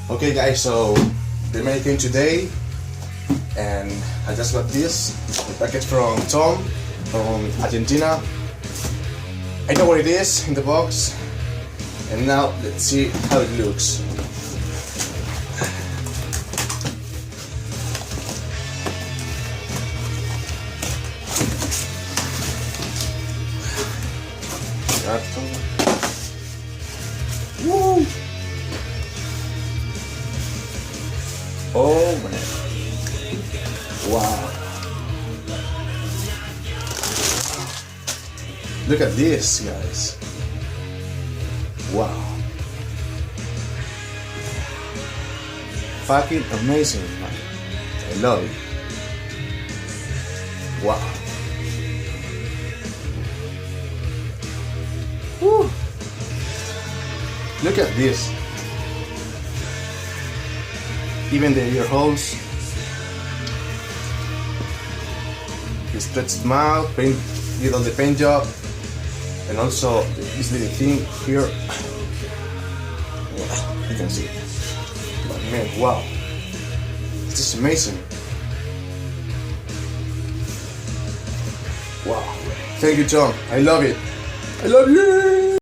Okay guys, so the main thing today, and I just got this package from Tom from Argentina. I know what it is in the box, and now let's see how it looks. Woo! Oh man! Wow! Look at this, guys! Wow! Fucking amazing, man! I love it! Wow! Woo! Look at this! Even the ear holes, the stretched mouth, did all the paint job, and also this little thing here. You can see. But man, wow! This is amazing. Wow! Thank you, Tom. I love it. I love you.